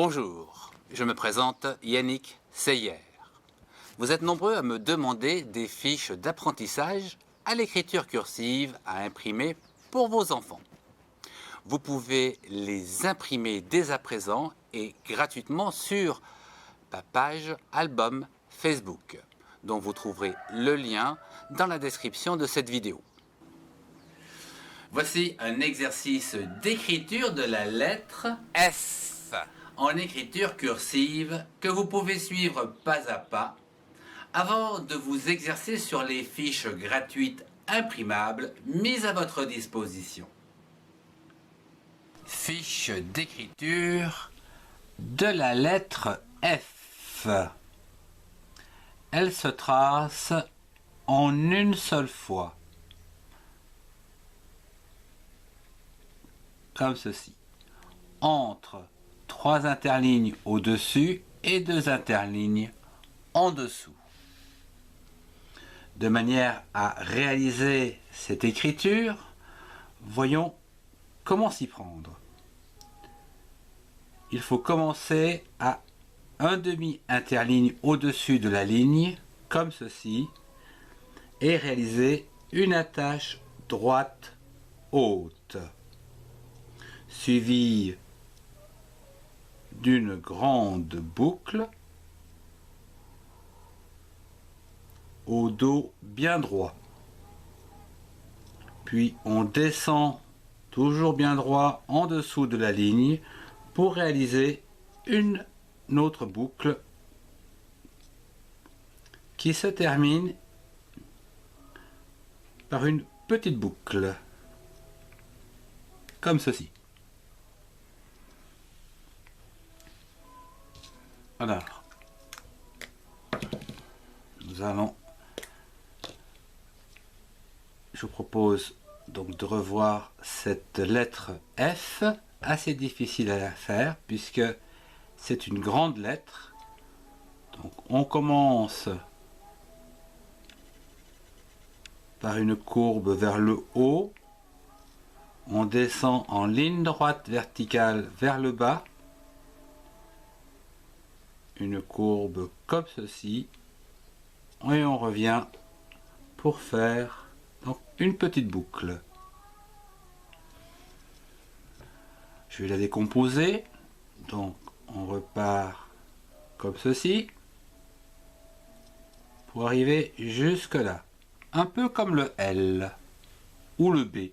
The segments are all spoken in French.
Bonjour, je me présente Yannick Seyer. Vous êtes nombreux à me demander des fiches d'apprentissage à l'écriture cursive à imprimer pour vos enfants. Vous pouvez les imprimer dès à présent et gratuitement sur ma page album Facebook, dont vous trouverez le lien dans la description de cette vidéo. Voici un exercice d'écriture de la lettre S en écriture cursive que vous pouvez suivre pas à pas avant de vous exercer sur les fiches gratuites imprimables mises à votre disposition. Fiche d'écriture de la lettre F. Elle se trace en une seule fois, comme ceci, entre 3 interlignes au-dessus et 2 interlignes en dessous. De manière à réaliser cette écriture, voyons comment s'y prendre. Il faut commencer à un demi interligne au-dessus de la ligne, comme ceci, et réaliser une attache droite haute, suivie d'une grande boucle au dos bien droit. Puis on descend toujours bien droit en dessous de la ligne pour réaliser une autre boucle qui se termine par une petite boucle, comme ceci. Alors, je vous propose donc de revoir cette lettre F, assez difficile à faire puisque c'est une grande lettre. Donc on commence par une courbe vers le haut, on descend en ligne droite verticale vers le bas, une courbe comme ceci, et on revient pour faire donc une petite boucle. Je vais la décomposer, donc on repart comme ceci pour arriver jusque là, un peu comme le L ou le B.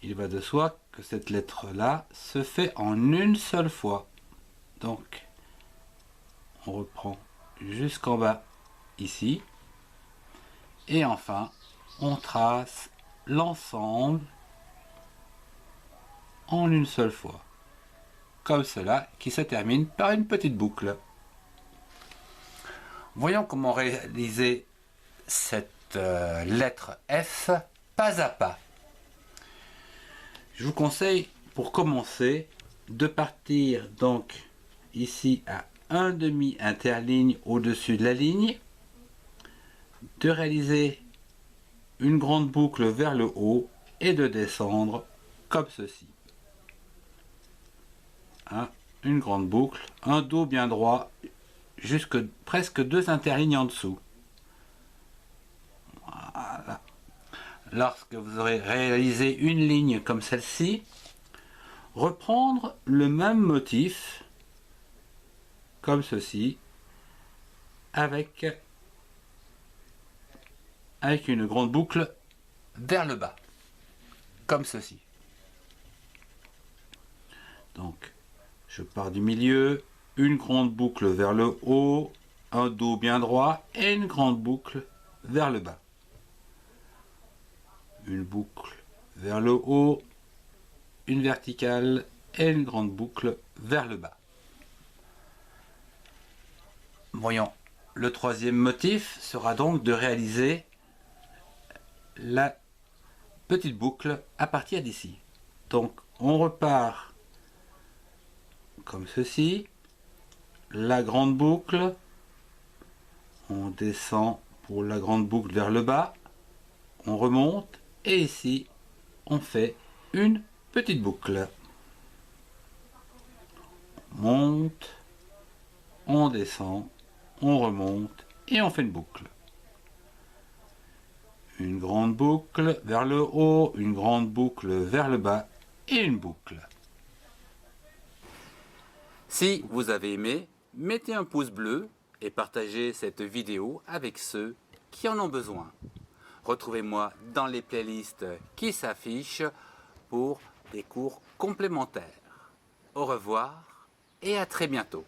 Il va de soi que cette lettre là se fait en une seule fois, donc on reprend jusqu'en bas ici, et enfin on trace l'ensemble en une seule fois, comme cela, qui se termine par une petite boucle. Voyons comment réaliser cette lettre F pas à pas. Je vous conseille pour commencer de partir donc ici à un demi interligne au-dessus de la ligne, de réaliser une grande boucle vers le haut et de descendre comme ceci. Une grande boucle, un dos bien droit, jusque presque 2 interlignes en dessous. Voilà. Lorsque vous aurez réalisé une ligne comme celle-ci, reprendre le même motif, comme ceci, avec une grande boucle vers le bas, comme ceci. Donc, je pars du milieu, une grande boucle vers le haut, un dos bien droit et une grande boucle vers le bas. Une boucle vers le haut, une verticale et une grande boucle vers le bas. Voyons, le troisième motif sera donc de réaliser la petite boucle à partir d'ici. Donc on repart comme ceci, la grande boucle, on descend pour la grande boucle vers le bas, on remonte et ici on fait une petite boucle. monte, on descend, on remonte et on fait une boucle. Une grande boucle vers le haut, une grande boucle vers le bas et une boucle. Si vous avez aimé, mettez un pouce bleu et partagez cette vidéo avec ceux qui en ont besoin. Retrouvez-moi dans les playlists qui s'affichent pour des cours complémentaires. Au revoir et à très bientôt.